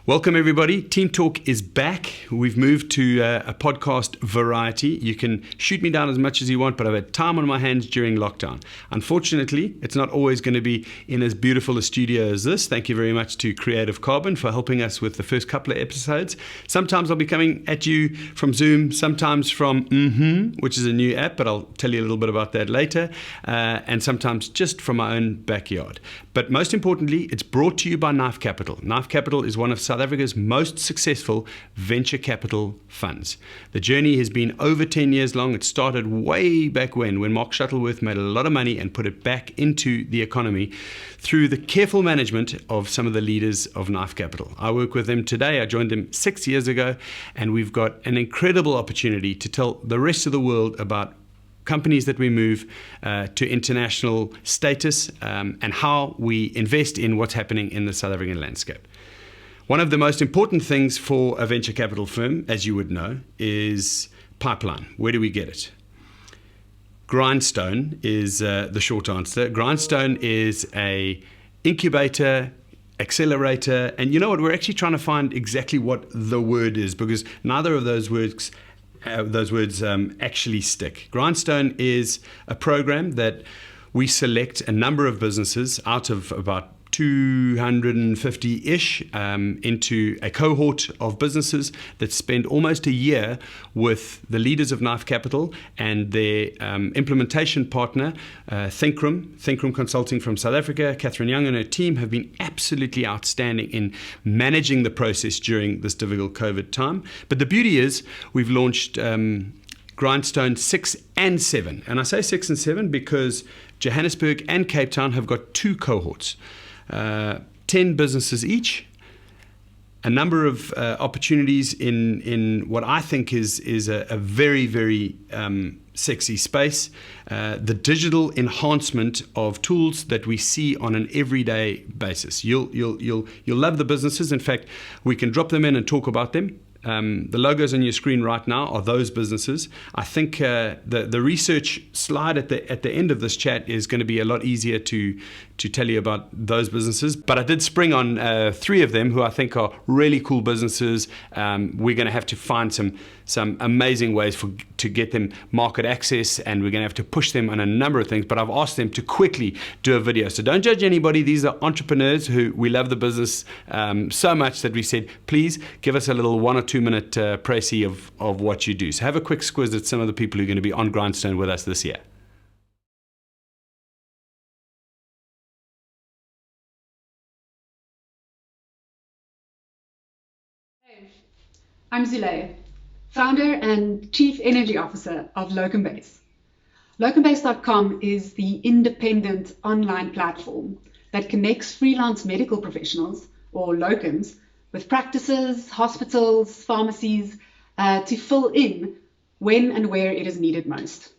Welcome everybody. TeamTalk is back. We've moved to a podcast variety. You can shoot me down as much as you want, but I've had time on my hands during lockdown. Unfortunately, it's not always going to be in as beautiful a studio as this. Thank you very much to CreativCarbon for helping us with the first couple of episodes. Sometimes I'll be coming at you from Zoom, sometimes from which is a new app, but I'll tell you a little bit about that later, and sometimes just from my own backyard. But most importantly, it's brought to you by Knife Capital. Knife Capital is one of South Africa's most successful venture capital funds. The journey has been over 10 years long. It started way back when Mark Shuttleworth made a lot of money and put it back into the economy through the careful management of some of the leaders of Knife Capital. I work with them today. I joined them 6 years ago, and we've got an incredible opportunity to tell the rest of the world about companies that we move to international status and how we invest in what's happening in the South African landscape. One of the most important things for a venture capital firm, as you would know, is pipeline. Where do we get it? Grindstone is the short answer. Grindstone is a incubator, accelerator, and you know what? We're actually trying to find exactly what the word is, because neither of those words actually stick. Grindstone is a program that we select a number of businesses out of about 250-ish into a cohort of businesses that spend almost a year with the leaders of Knife Capital and their implementation partner, Thinkroom Consulting from South Africa. Catherine Young and her team have been absolutely outstanding in managing the process during this difficult COVID time. But the beauty is we've launched Grindstone 6 and 7. And I say 6 and 7 because Johannesburg and Cape Town have got two cohorts. 10 businesses each, a number of opportunities in what I think is a very, very sexy space. The digital enhancement of tools that we see on an everyday basis. You'll love the businesses. In fact, we can drop them in and talk about them. The logos on your screen right now are those businesses. I think the research slide at the end of this chat is going to be a lot easier to tell you about those businesses. But I did spring on 3 of them who I think are really cool businesses. We're going to have to find some amazing ways to get them market access, and we're going to have to push them on a number of things. But I've asked them to quickly do a video. So don't judge anybody. These are entrepreneurs who we love the business so much that we said, please give us a little 1 or 2 minute précis of what you do. So have a quick squiz at some of the people who are going to be on Grindstone with us this year. Hey, I'm Zule, founder and chief energy officer of Localbase. Localbase.com is the independent online platform that connects freelance medical professionals, or locums, with practices, hospitals, pharmacies, to fill in when and where it is needed most.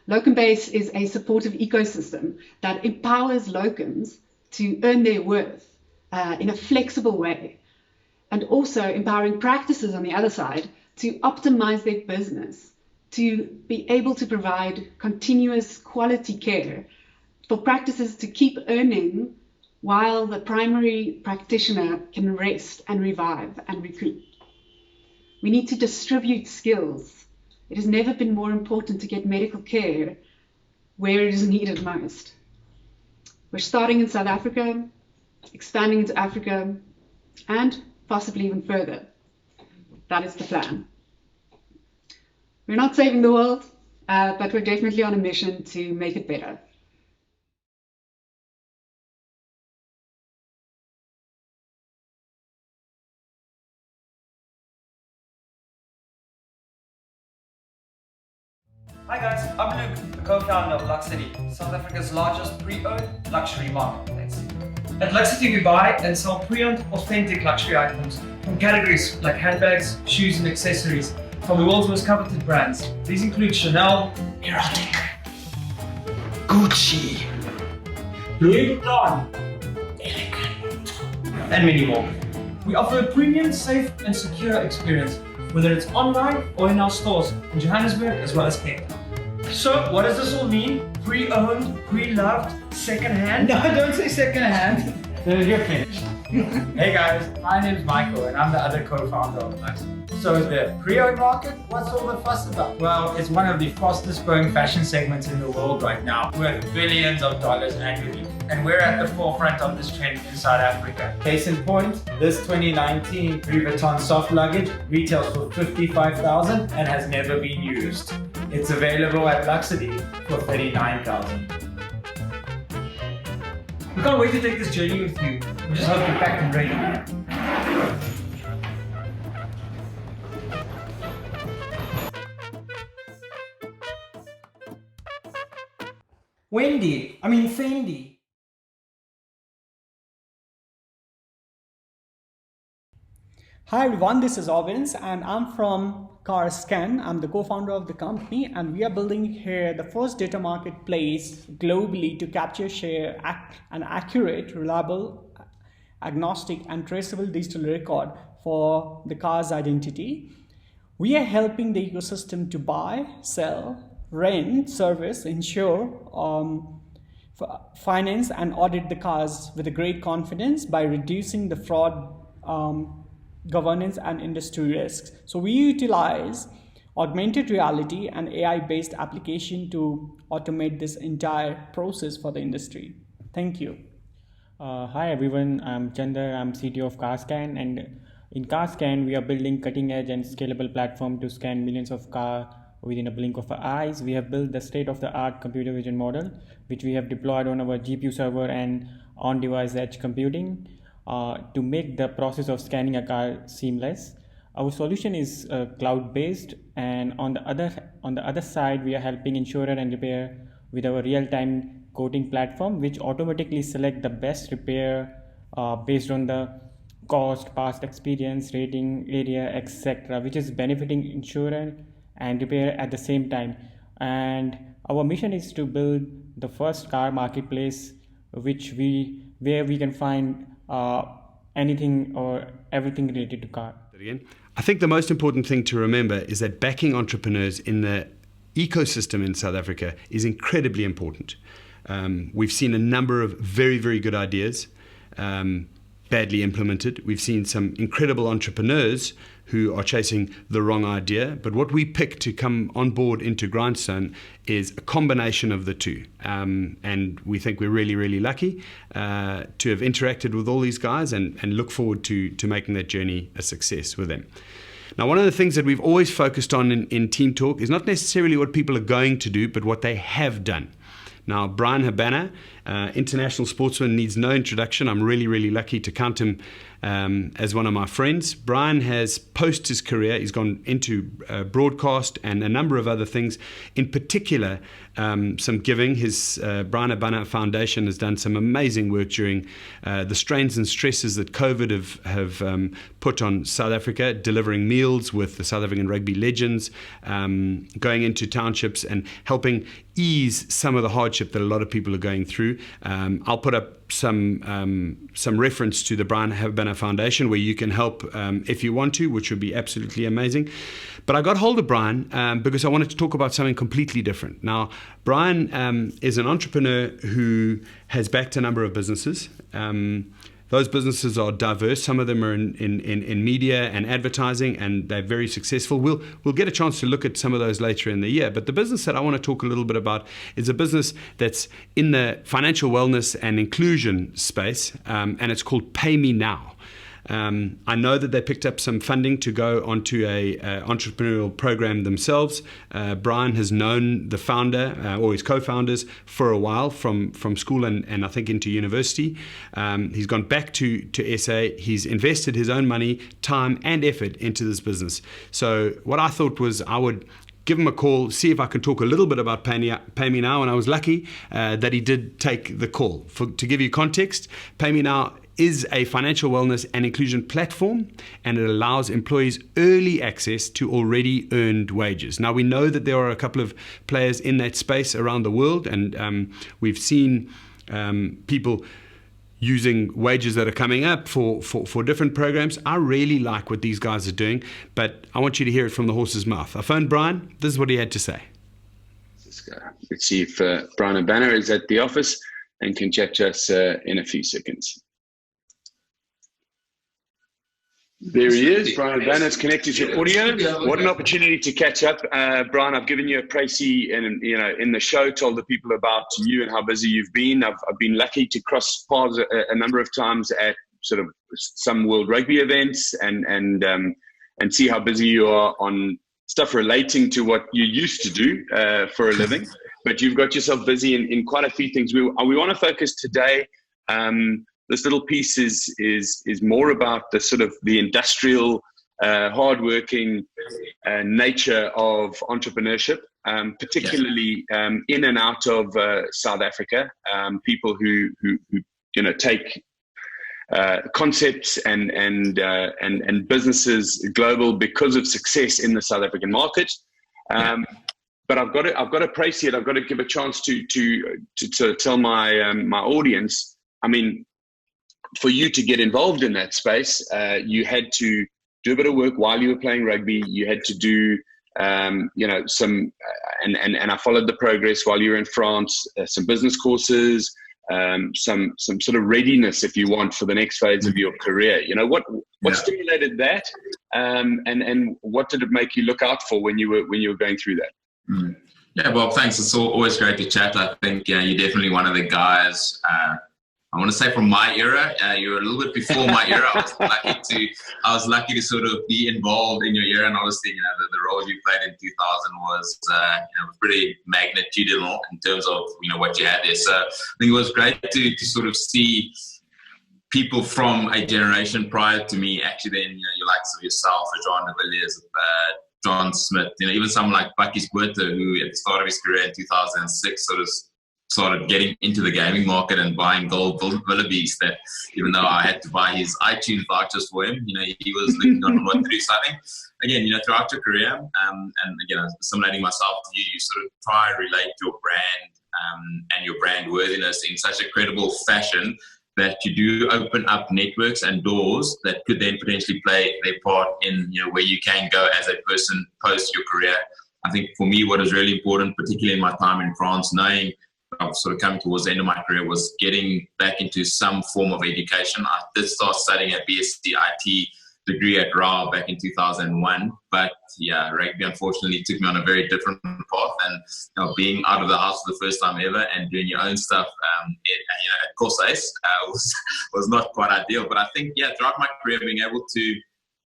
Localbase is a supportive ecosystem that empowers locums to earn their worth in a flexible way, and also empowering practices on the other side to optimize their business, to be able to provide continuous quality care for practices to keep earning while the primary practitioner can rest and revive and recoup. We need to distribute skills. It has never been more important to get medical care where it is needed most. We're starting in South Africa, expanding into Africa, and possibly even further. That is the plan. We're not saving the world, but we're definitely on a mission to make it better. Hi guys, I'm Luke, the co-founder of Luxity, South Africa's largest pre-owned luxury marketplace. At Luxity we buy and sell pre-owned authentic luxury items from categories like handbags, shoes and accessories from the world's most coveted brands. These include Chanel, Erotic, Gucci, Louis Vuitton, Elegant, and many more. We offer a premium, safe and secure experience, whether it's online or in our stores in Johannesburg as well as Cape Town. So what does this all mean? Pre-owned, pre-loved, second-hand? No, don't say second-hand. You're finished. Hey guys, my name is Michael and I'm the other co-founder of Luxity. So the pre-owned market, what's all the fuss about? Well, it's one of the fastest growing fashion segments in the world right now, worth billions of dollars annually. And we're at the forefront of this trend in South Africa. Case in point, this 2019 Louis Vuitton soft luggage retails for $55,000 and has never been used. It's available at Luxity for $39,000. We can't wait to take this journey with you. We just hope you're packed and ready. Fendi. Hi everyone, this is Owens and I'm from CarScan. I'm the co-founder of the company and we are building here the first data marketplace globally to capture, share, an accurate, reliable, agnostic and traceable digital record for the car's identity. We are helping the ecosystem to buy, sell, rent, service, insure, finance and audit the cars with a great confidence by reducing the fraud, governance and industry risks. So we utilize augmented reality and AI-based application to automate this entire process for the industry. Thank you. Hi everyone, I'm Chandar, I'm CTO of CarScan, and in CarScan we are building cutting-edge and scalable platform to scan millions of cars within a blink of our eyes. We have built the state-of-the-art computer vision model, which we have deployed on our GPU server and on-device edge computing to make the process of scanning a car seamless. Our solution is cloud-based, and on the other side, we are helping insurer and repair with our real-time quoting platform, which automatically select the best repair based on the cost, past experience, rating, area, etc., which is benefiting insurer and repair at the same time. And our mission is to build the first car marketplace where we can find anything or everything related to car. I think the most important thing to remember is that backing entrepreneurs in the ecosystem in South Africa is incredibly important. We've seen a number of very, very good ideas badly implemented. We've seen some incredible entrepreneurs who are chasing the wrong idea. But what we pick to come on board into Grindstone is a combination of the two. And we think we're really, really lucky to have interacted with all these guys and look forward to making that journey a success with them. Now, one of the things that we've always focused on in TeamTalk is not necessarily what people are going to do, but what they have done. Now, Bryan Habana, international sportsman, needs no introduction. I'm really, really lucky to count him as one of my friends. Bryan has, post his career, he's gone into broadcast and a number of other things. In particular, some giving. His Bryan Habana Foundation has done some amazing work during the strains and stresses that COVID have put on South Africa, delivering meals with the South African rugby legends, going into townships and helping ease some of the hardship that a lot of people are going through. I'll put up some reference to the Bryan Habana Foundation where you can help if you want to, which would be absolutely amazing. But I got hold of Bryan because I wanted to talk about something completely different. Now, Bryan is an entrepreneur who has backed a number of businesses. Those businesses are diverse. Some of them are in media and advertising, and they're very successful. We'll get a chance to look at some of those later in the year. But the business that I want to talk a little bit about is a business that's in the financial wellness and inclusion space, and it's called Paymenow. I know that they picked up some funding to go onto a entrepreneurial program themselves. Bryan has known the founder or his co-founders for a while from school and I think into university. He's gone back to SA. He's invested his own money, time and effort into this business. So what I thought was I would give him a call, see if I can talk a little bit about Paymenow, and I was lucky that he did take the call. To give you context, Paymenow is a financial wellness and inclusion platform, and it allows employees early access to already earned wages. Now, we know that there are a couple of players in that space around the world, and we've seen people using wages that are coming up for different programs. I really like what these guys are doing, but I want you to hear it from the horse's mouth. I phoned Bryan. This is what he had to say. Let's see if Bryan Habana is at the office and can chat to us in a few seconds. There he is, Bryan Habana. It's connected to audio. What an opportunity to catch up, Bryan. I've given you a précis in the show, told the people about you and how busy you've been. I've been lucky to cross paths a number of times at sort of some World Rugby events and see how busy you are on stuff relating to what you used to do for a living. But you've got yourself busy in quite a few things. We want to focus today. This little piece is more about the sort of the industrial, hardworking nature of entrepreneurship, particularly in and out of South Africa. People who take concepts and businesses global because of success in the South African market. But I've got to praise it. I've got to give a chance to tell my my audience. I mean, for you to get involved in that space, you had to do a bit of work while you were playing rugby. You had to do, some, and I followed the progress while you were in France, some business courses, some sort of readiness, if you want, for the next phase of your career. You know, what stimulated that, and what did it make you look out for when you were going through that? Mm. Yeah, Bob, thanks. It's always great to chat. I think you're definitely one of the guys. I want to say from my era, you're a little bit before my era. I was lucky to sort of be involved in your era, and obviously, the role you played in 2000 was, pretty magnitudinal in terms of, what you had there. So I think it was great to sort of see people from a generation prior to me, actually then, your likes of yourself, John de Villiers, John Smith, even someone like Bucky's Buerter, who at the start of his career in 2006 sort of started getting into the gaming market and buying gold Willoughbys, that even though I had to buy his iTunes vouchers for him, he was looking on what to do. So I think, again, throughout your career, and again, assimilating myself to you sort of try and relate your brand and your brand worthiness in such a credible fashion that you do open up networks and doors that could then potentially play their part in, where you can go as a person post your career. I think for me, what is really important, particularly in my time in France, knowing I'm sort of coming towards the end of my career, was getting back into some form of education. I did start studying at BSc IT degree at RAW back in 2001, but rugby unfortunately took me on a very different path, and being out of the house for the first time ever and doing your own stuff at Coursace was not quite ideal. But I think throughout my career, being able to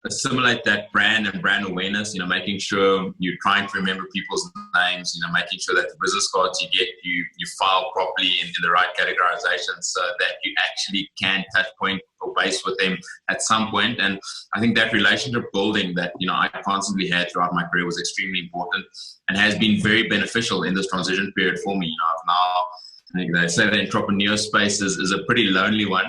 assimilate that brand and brand awareness, making sure you're trying to remember people's names, making sure that the business cards you get, you file properly in the right categorization so that you actually can touch point or base with them at some point. And I think that relationship building that, I constantly had throughout my career was extremely important and has been very beneficial in this transition period for me. I think they say the entrepreneur space is a pretty lonely one,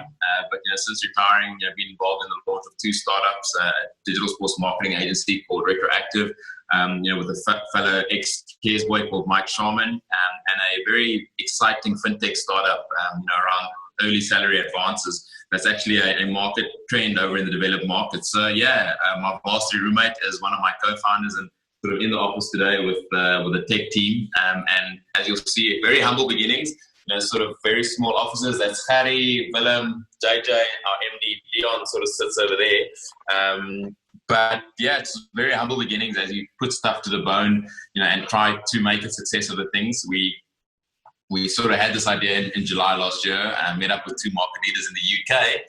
but since retiring, I've been involved in the launch of 2 startups, a digital sports marketing agency called Retroactive, with a fellow ex-Cares boy called Mike Sharman, and a very exciting fintech startup, around early salary advances. That's actually a market trend over in the developed markets. So my varsity roommate is one of my co-founders and sort of in the office today with the tech team, and as you'll see, very humble beginnings. Sort of very small offices. That's Harry, Willem, JJ, our MD, Leon sort of sits over there. But it's very humble beginnings as you put stuff to the bone, and try to make a success of the things. We sort of had this idea in July last year and met up with 2 market leaders in the UK,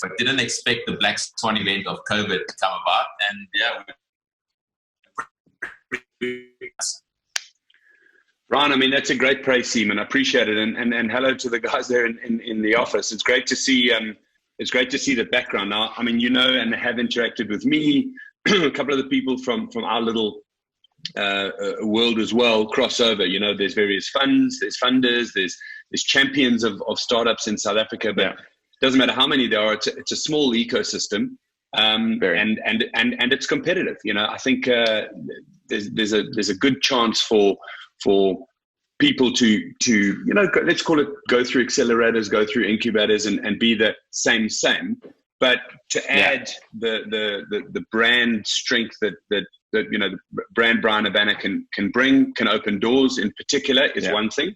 but didn't expect the Black Swan event of COVID to come about. And Bryan, I mean, that's a great praise team, and I appreciate it. And hello to the guys there in the office. It's great to see. It's great to see the background. Now, I mean, and have interacted with me, a couple of the people from our little world as well, crossover. There's various funds, there's funders, there's champions of startups in South Africa, but it doesn't matter how many there are. It's a small ecosystem, and it's competitive. I think there's a good chance for people to let's call it, go through accelerators, go through incubators, and be the same, but to add the brand strength that the brand Bryan Habana can bring, can open doors in particular, is one thing.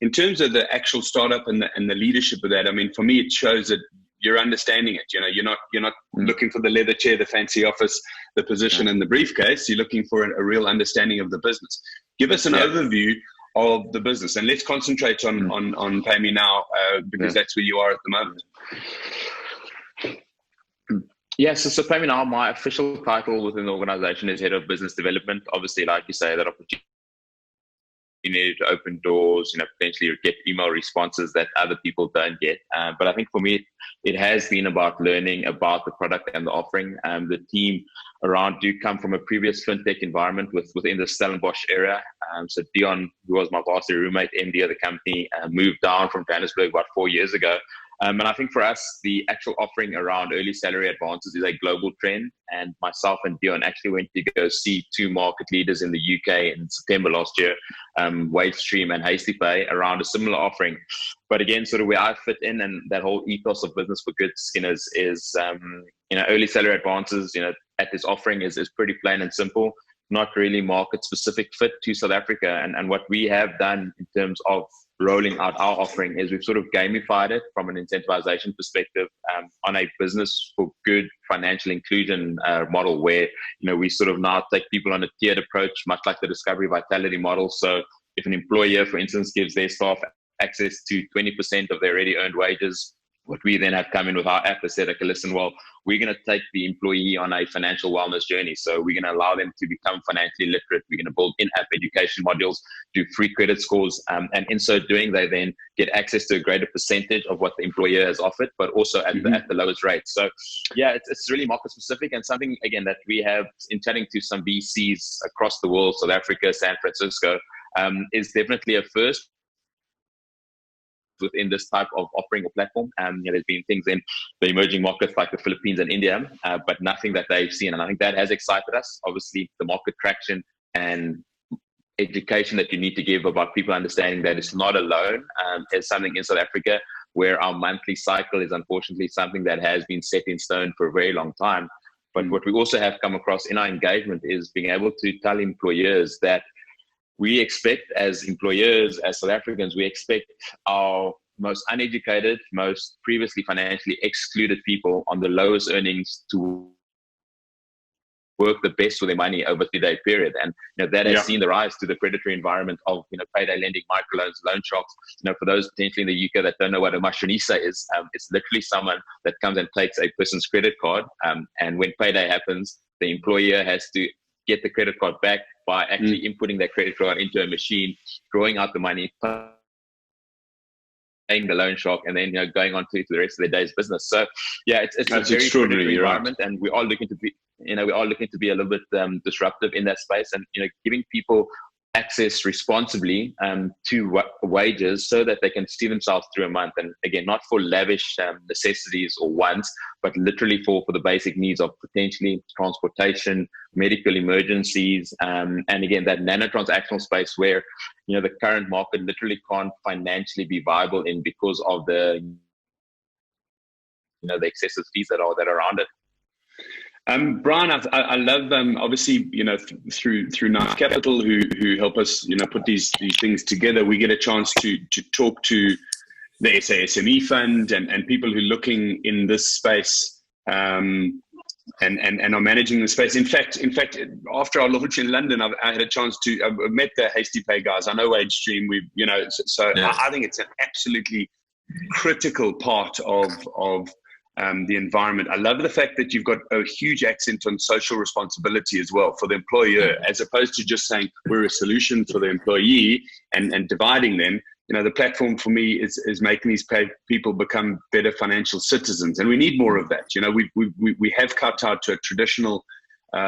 In terms of the actual startup and the leadership of that, I mean, for me, it shows that you're understanding it. You're not looking for the leather chair, the fancy office, the position, and the briefcase. You're looking for a real understanding of the business. Give us an overview of the business, and let's concentrate on Paymenow because that's where you are at the moment. Yes, so Paymenow, my official title within the organization is Head of Business Development. Obviously, like you say, that opportunity to open doors, potentially get email responses that other people don't get. But I think for me, it has been about learning about the product and the offering. The team around do come from a previous fintech environment within the Stellenbosch area. So Dion, who was my boss, the roommate, MD of the company, moved down from Johannesburg about 4 years ago. And I think for us, the actual offering around early salary advances is a global trend. And myself and Dion actually went to go see 2 market leaders in the UK in September last year, WageStream and HastyPay, around a similar offering. But again, sort of where I fit in and that whole ethos of business for good skinners is, early salary advances, at this offering is pretty plain and simple, not really market specific fit to South Africa. And what we have done in terms of rolling out our offering is we've sort of gamified it from an incentivization perspective on a business for good financial inclusion model where, we sort of now take people on a tiered approach, much like the Discovery Vitality model. So if an employer, for instance, gives their staff access to 20% of their already earned wages, what we then have come in with our app is said, okay, listen, well, we're going to take the employee on a financial wellness journey. So we're going to allow them to become financially literate. We're going to build in-app education modules, do free credit scores. And in so doing, they then get access to a greater percentage of what the employer has offered, but also at the lowest rate. So yeah, it's really market specific, and something, again, that we have in chatting to some VCs across the world, South Africa, San Francisco, is definitely a first within this type of offering or platform. There's been things in the emerging markets like the Philippines and India, but nothing that they've seen. And I think that has excited us. Obviously, the market traction and education that you need to give about people understanding that it's not alone is something in South Africa where our monthly cycle is unfortunately something that has been set in stone for a very long time. But what we also have come across in our engagement is being able to tell employers that we expect, as employers, as South Africans, we expect our most uneducated, most previously financially excluded people on the lowest earnings to work the best with their money over a 3-day period. And that has seen the rise to the predatory environment of payday lending, microloans, loan sharks. For those potentially in the UK that don't know what a mashonisa is, it's literally someone that comes and takes a person's credit card. And when payday happens, the employer has to get the credit card back by actually inputting that credit card into a machine, drawing out the money, paying the loan shark, and then going on to the rest of their day's business. So yeah, it's a very extraordinary environment, and we are looking to be a little bit disruptive in that space, and giving people access responsibly to wages so that they can see themselves through a month. And again, not for lavish necessities or wants, but literally for the basic needs of potentially transportation, medical emergencies, and again, that nano-transactional space where the current market literally can't financially be viable in because of the the excessive fees that are around it. Bryan, I love obviously through Knife Capital who help us put these things together. We get a chance to talk to the SME Fund and people who are looking in this space and are managing the space. In fact, after our launch in London, I had a chance to I met the HastyPay guys. I know WageStream. I think it's an absolutely critical part of the environment. I love the fact that you've got a huge accent on social responsibility as well for the employer, as opposed to just saying we're a solution for the employee and dividing them. The platform for me is making these people become better financial citizens, and we need more of that. We have cut out to a traditional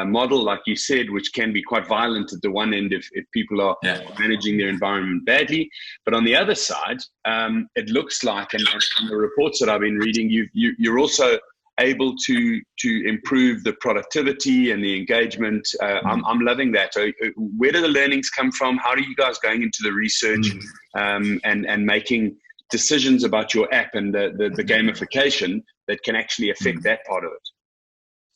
model, like you said, which can be quite violent at the one end if people are managing their environment badly. But on the other side, it looks like, and the reports that I've been reading, you're also able to improve the productivity and the engagement. I'm loving that. Where do the learnings come from? How are you guys going into the research and making decisions about your app and the gamification that can actually affect that part of it?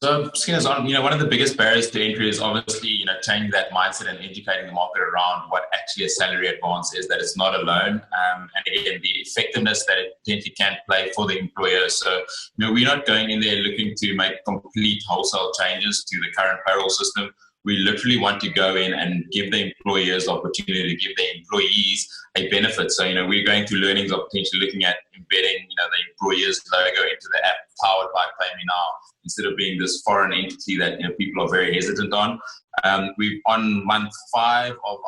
So, Skinner's on, one of the biggest barriers to entry is obviously, changing that mindset and educating the market around what actually a salary advance is, that it's not a loan. And again, the effectiveness that it potentially can play for the employer. So, we're not going in there looking to make complete wholesale changes to the current payroll system. We literally want to go in and give the employers the opportunity to give their employees a benefit. So, we're going through learnings of potentially looking at embedding, the employer's logo into the app powered by Paymenow, instead of being this foreign entity that people are very hesitant on. We've on month five of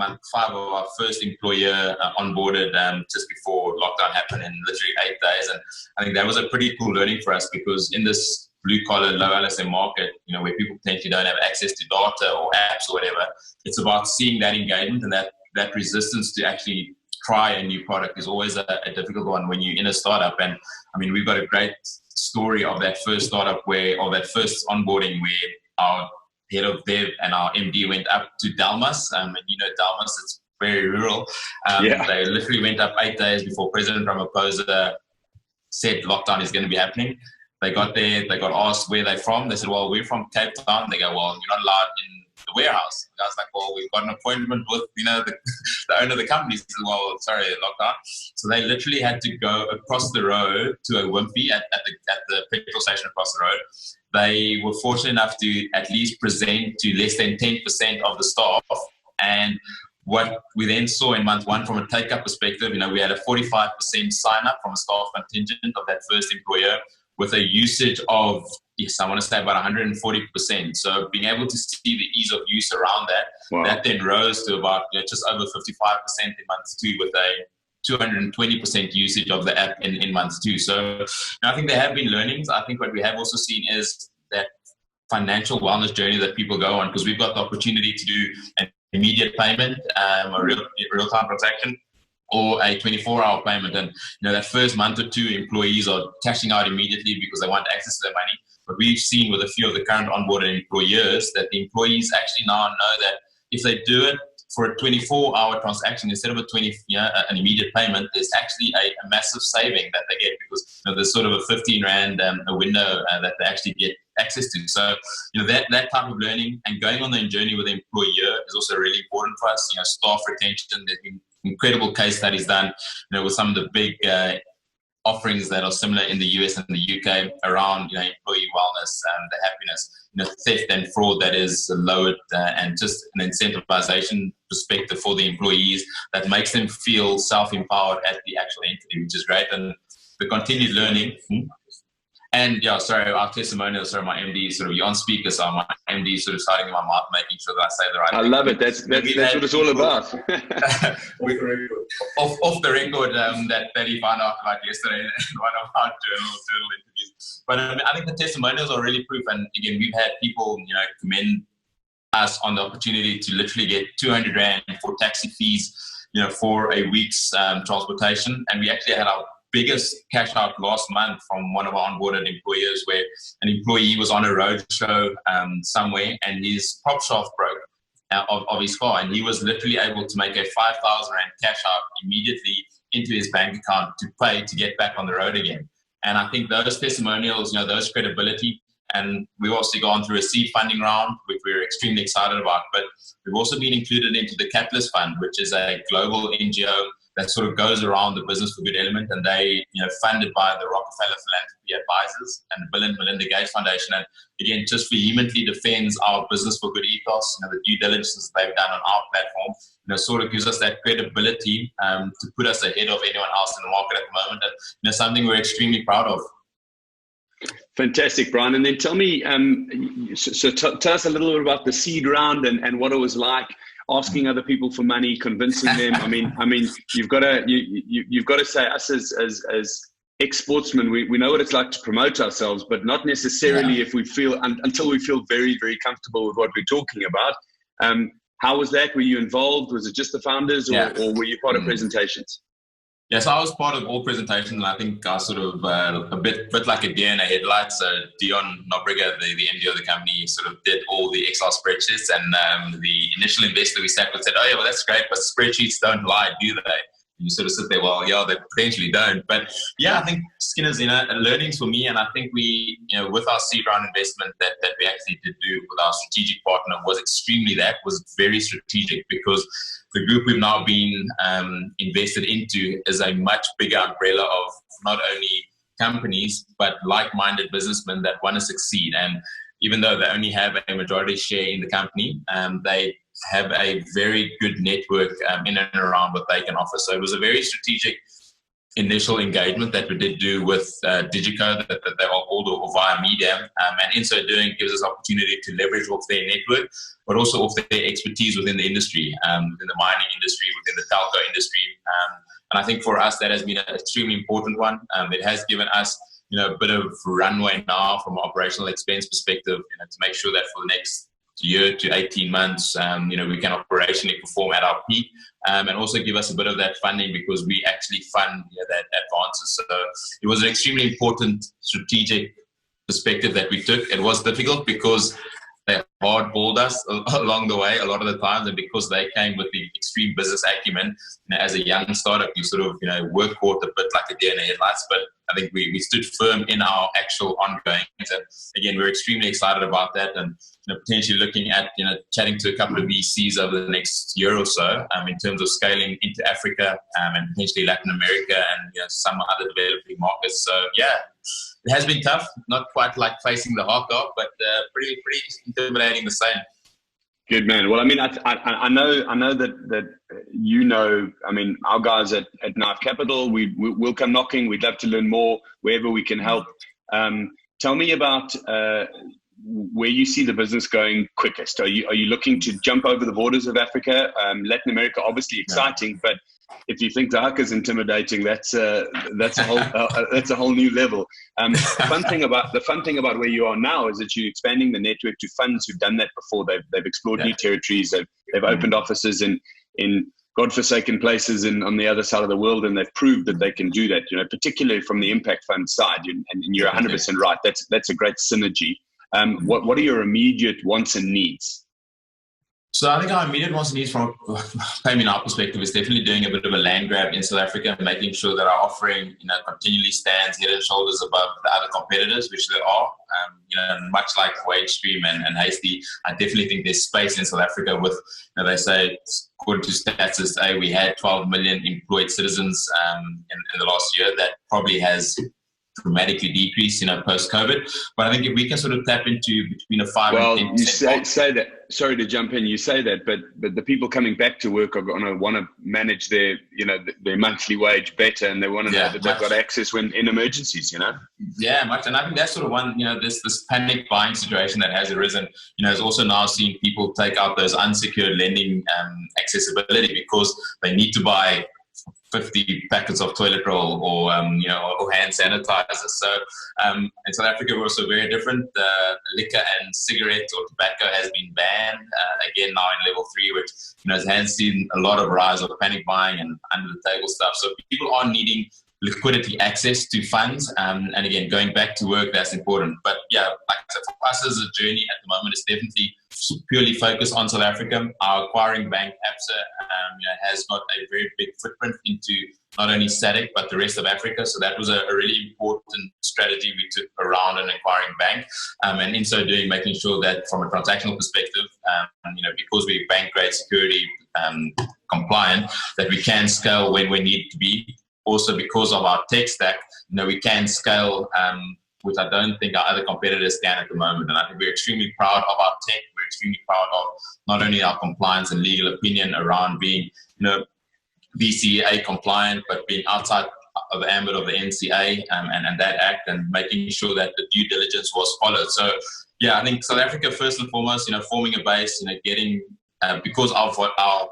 our first employer onboarded just before lockdown happened in literally 8 days, and I think that was a pretty cool learning for us, because in this blue collar low LSM market, where people potentially don't have access to data or apps or whatever, it's about seeing that engagement, and that resistance to actually try a new product is always a difficult one when you're in a startup. And I mean, we've got a great story of that first startup or that first onboarding, where our head of dev and our MD went up to Dalmas, and Dalmas, it's very rural. They literally went up 8 days before President Ramaphosa said lockdown is going to be happening. They got there, they got asked where they're from. They said, well, we're from Cape Town. They go, well, you're not allowed in the warehouse. The guy's like, well, we've got an appointment with, the owner of the company. He said, well, sorry, lockdown. So they literally had to go across the road to a Wimpy at the petrol station across the road. They were fortunate enough to at least present to less than 10% of the staff. And what we then saw in month one from a take-up perspective, we had a 45% sign-up from a staff contingent of that first employer, with a usage of, I want to say about 140%. So being able to see the ease of use around that, that then rose to about just over 55% in month two, with a 220% usage of the app in month two. So I think there have been learnings. I think what we have also seen is that financial wellness journey that people go on, because we've got the opportunity to do an immediate payment, a real-time transaction, or a 24-hour payment. And that first month or two, employees are cashing out immediately because they want access to their money. But we've seen with a few of the current onboarded employers that the employees actually now know that if they do it for a 24-hour transaction instead of an immediate payment, there's actually a massive saving that they get, because there's sort of a 15 Rand a window that they actually get access to. So that type of learning and going on the journey with the employer is also really important for us. Staff retention, there's been incredible case studies done, with some of the big offerings that are similar in the US and the UK around, employee wellness and the happiness, theft and fraud that is lowered, and just an incentivization perspective for the employees that makes them feel self-empowered at the actual entity, which is great. And the continued learning. And our testimonials, my MD you're on speaker, so my MD starting in my mouth, making sure that I say the right thing. I love it. That's what it's all about. off the record, that he found out about yesterday in one of our journal interviews. But I think the testimonials are really proof. And again, we've had people, commend us on the opportunity to literally get 200 Rand for taxi fees, for a week's transportation. And we actually had our biggest cash out last month from one of our onboarded employers, where an employee was on a road show somewhere, and his prop shaft broke of his car, and he was literally able to make a 5,000 Rand cash out immediately into his bank account to pay to get back on the road again. And I think those testimonials, those credibility, and we've also gone through a seed funding round, which we're extremely excited about, but we've also been included into the Catalyst Fund, which is a global NGO that sort of goes around the Business for Good element, and they, funded by the Rockefeller Philanthropy Advisors and the Bill and Melinda Gates Foundation. And again, just vehemently defends our Business for Good ethos, the due diligence they've done on our platform, sort of gives us that credibility to put us ahead of anyone else in the market at the moment, and something we're extremely proud of. Fantastic, Bryan. And then tell me, tell us a little bit about the seed round and what it was like, asking other people for money, convincing them. I mean, you've got to say, us as ex-sportsmen, we know what it's like to promote ourselves, but not necessarily if we feel until we feel very, very comfortable with what we're talking about. How was that? Were you involved? Was it just the founders, or were you part of presentations? Yes, I was part of all presentations, and I think I sort of a bit like a deer in a headlights. Dion Nobriga, the MD of the company, sort of did all the Excel spreadsheets, and the initial investor we sat with said, "Oh yeah, well that's great, but spreadsheets don't lie, do they?" You sort of sit there, well, yeah, they potentially don't. But yeah, I think Skinner's, learnings for me, and I think we, with our seed round investment that we actually did do with our strategic partner was very strategic, because the group we've now been invested into is a much bigger umbrella of not only companies, but like-minded businessmen that want to succeed. And even though they only have a majority share in the company, they have a very good network in and around what they can offer. So it was a very strategic initial engagement that we did do with Digico, that they are called via Medium, and in so doing gives us opportunity to leverage off their network, but also off their expertise within the industry, within the mining industry, within the telco industry. And I think for us that has been an extremely important one. It has given us a bit of runway now from an operational expense perspective, to make sure that for the next year to 18 months, we can operationally perform at our peak, and also give us a bit of that funding, because we actually fund that advances. So it was an extremely important strategic perspective that we took. It was difficult because they hardballed us along the way a lot of the times, and because they came with the extreme business acumen, as a young startup, you sort of work caught a bit like a deer in the headlights. But I think we stood firm in our actual ongoing. And again, we're extremely excited about that, and potentially looking at chatting to a couple of VCs over the next year or so, in terms of scaling into Africa, and potentially Latin America, and some other developing markets. So yeah, it has been tough, not quite like facing the hard dog, but pretty intimidating the same. Good, man. Well, I mean, I know that I mean, our guys at Knife Capital, we'll come knocking. We'd love to learn more wherever we can help. Tell me about where you see the business going quickest. Are you looking to jump over the borders of Africa? Latin America, obviously exciting, but if you think the huck is intimidating, that's a whole new level. The fun thing about where you are now is that you're expanding the network to funds who've done that before. They've explored new territories. They've opened offices in godforsaken places on the other side of the world, and they've proved that they can do that. Particularly from the impact fund side. And you're 100% right. That's a great synergy. What are your immediate wants and needs? So I think our immediate wants and needs from a Paymenow perspective is definitely doing a bit of a land grab in South Africa, and making sure that our offering, continually stands head and shoulders above the other competitors, which there are. Much like WageStream and Hasty, I definitely think there's space in South Africa with, they say, according to stats, we had 12 million employed citizens in the last year. That probably has dramatically decreased, post-COVID. But I think if we can sort of tap into between a 5 and 10%. You say that. Sorry to jump in. You say that, but the people coming back to work are going to want to manage their monthly wage better, and they want to know that they've got access when in emergencies. Yeah, much. And I think that's sort of one. This panic buying situation that has arisen. Has also now seen people take out those unsecured lending accessibility, because they need to buy 50 packets of toilet roll or hand sanitizer. So in South Africa, we're also very different. Liquor and cigarettes or tobacco has been banned again now in level 3, which has seen a lot of rise of panic buying and under the table stuff. So people are needing liquidity access to funds, and again, going back to work, that's important. But yeah, like I said, for us as a journey at the moment, it's definitely purely focused on South Africa. Our acquiring bank, ABSA, has got a very big footprint into not only SADC, but the rest of Africa. So that was a really important strategy we took around an acquiring bank. And in so doing, making sure that from a transactional perspective, because we're bank grade security compliant, that we can scale when we need to be. Also, because of our tech stack, we can scale, which I don't think our other competitors can at the moment. And I think we're extremely proud of our tech. We're extremely proud of not only our compliance and legal opinion around being, BCA compliant, but being outside of the ambit of the NCA and that act, and making sure that the due diligence was followed. So, yeah, I think South Africa, first and foremost, forming a base, getting, because of what our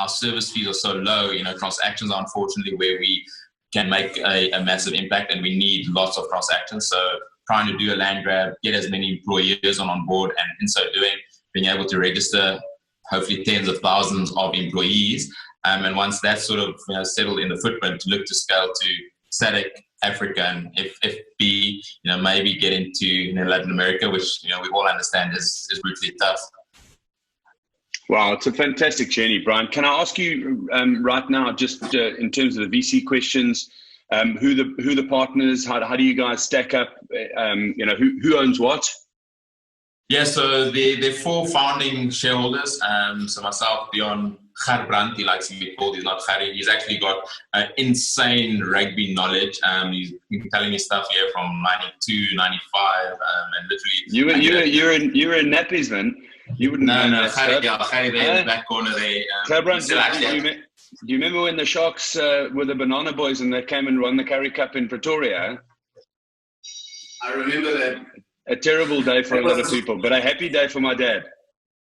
service fees are so low, transactions are unfortunately where we can make a massive impact, and we need lots of transactions. So trying to do a land grab, get as many employers on board, and in so doing, being able to register hopefully tens of thousands of employees. And once that's sort of settled in the footprint, to look to scale to SADC, Africa, and if maybe get into Latin America, which we all understand is brutally tough. Wow, it's a fantastic journey, Bryan. Can I ask you right now, just in terms of the VC questions, who the partners? How do you guys stack up? Who owns what? Yeah, so the 4 founding shareholders. So myself, Dion Gerbrand, he likes to be called. He's not Gerry. He's actually got insane rugby knowledge. He's been telling me stuff here from 92, 95, and literally. You were in nappies, man. You wouldn't know that stuff. Gerry there in the back corner there. Gerbrand, do you remember when the Sharks were the Banana Boys and they came and won the Currie Cup in Pretoria? I remember that. A terrible day for a lot of people, but a happy day for my dad.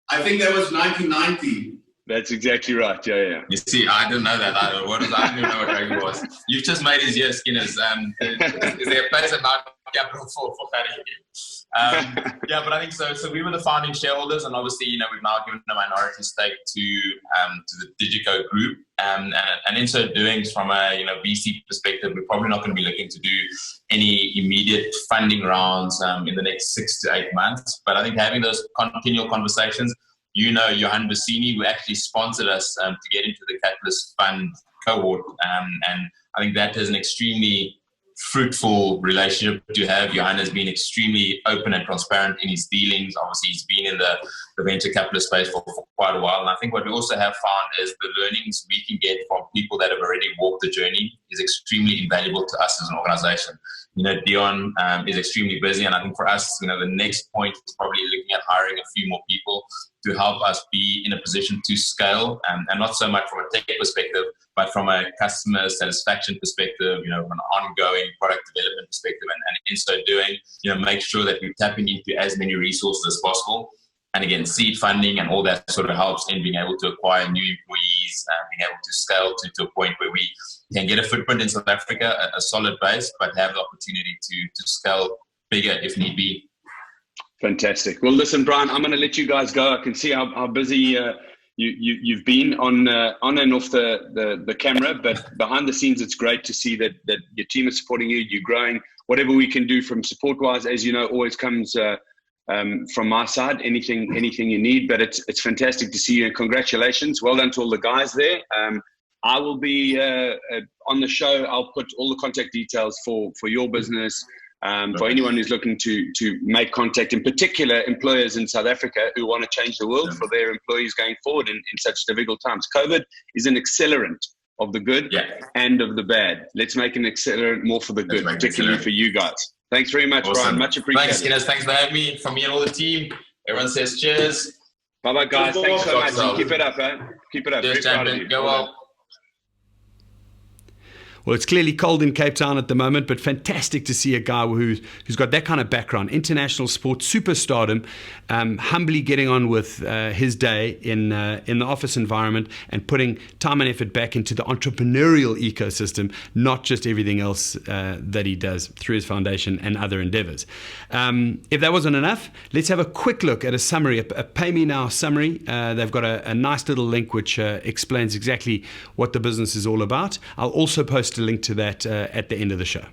I think that was 1990. That's exactly right. Yeah. You see, I didn't know that either. I didn't even know what rugby was. You've just made his year, Skinners. Is there a place at Night Capital for Harry? Yeah, but I think so. So we were the founding shareholders, and obviously, we've now given a minority stake to the Digico group. And in so doing, from a VC perspective, we're probably not going to be looking to do any immediate funding rounds in the next 6 to 8 months. But I think having those continual conversations, Johan Bassini, who actually sponsored us to get into the Catalyst Fund cohort, and I think that is an extremely fruitful relationship to have. Johan has been extremely open and transparent in his dealings. Obviously, he's been in the venture capitalist space for quite a while. And I think what we also have found is the learnings we can get from people that have already walked the journey is extremely invaluable to us as an organization. Dion is extremely busy, and I think for us, the next point is probably looking at hiring a few more people to help us be in a position to scale, and not so much from a tech perspective, but from a customer satisfaction perspective, from an ongoing product development perspective, and in so doing, make sure that we're tapping into as many resources as possible. And again, seed funding and all that sort of helps in being able to acquire new employees, being able to scale to a point where we can get a footprint in South Africa, a solid base, but have the opportunity to scale bigger if need be. Fantastic. Well, listen, Bryan, I'm going to let you guys go. I can see how busy you've been on and off the camera, but behind the scenes, it's great to see that your team is supporting you. You're growing. Whatever we can do from support-wise, as you know, always comes from my side. Anything you need, but it's fantastic to see you, and congratulations. Well done to all the guys there. I will be on the show. I'll put all the contact details for your business. For anyone who's looking to make contact, in particular employers in South Africa who want to change the world for their employees going forward in such difficult times. COVID is an accelerant of the good and of the bad. Let's make an accelerant more for the good, particularly for you guys. Thanks very much, awesome. Bryan. Much appreciated. Thanks, Ines. Thanks for having me. From me and all the team, everyone says cheers. Bye-bye, guys. Thanks so much. And keep it up, eh? Keep it up. Cheers, champion. Go well. Well, it's clearly cold in Cape Town at the moment, but fantastic to see a guy who's got that kind of background, international sport, superstardom, humbly getting on with his day in the office environment and putting time and effort back into the entrepreneurial ecosystem, not just everything else that he does through his foundation and other endeavors. If that wasn't enough, let's have a quick look at a summary, a Paymenow summary. They've got a nice little link which explains exactly what the business is all about. I'll also post a link to that at the end of the show.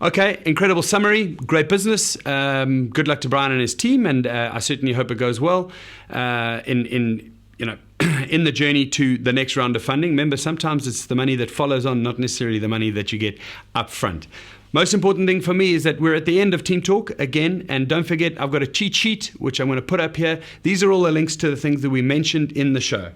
Okay, incredible summary, great business. Good luck to Bryan and his team, and I certainly hope it goes well in the journey to the next round of funding. Remember, sometimes it's the money that follows on, not necessarily the money that you get up front. Most important thing for me is that we're at the end of TeamTalk again, and don't forget, I've got a cheat sheet which I'm going to put up here. These are all the links to the things that we mentioned in the show.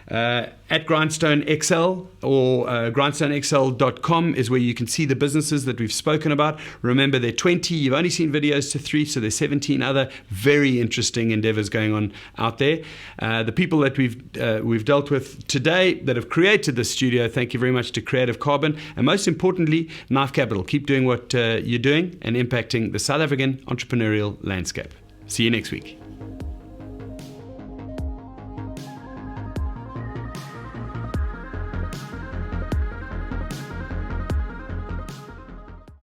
At Grindstone Excel or grindstoneexcel.com is where you can see the businesses that we've spoken about. Remember, there are 20. You've only seen videos to 3, so there's 17 other very interesting endeavors going on out there. The people that we've dealt with today that have created this studio, thank you very much to CreativCarbon, and most importantly, Knife Capital. Keep doing what you're doing and impacting the South African entrepreneurial landscape. See you next week.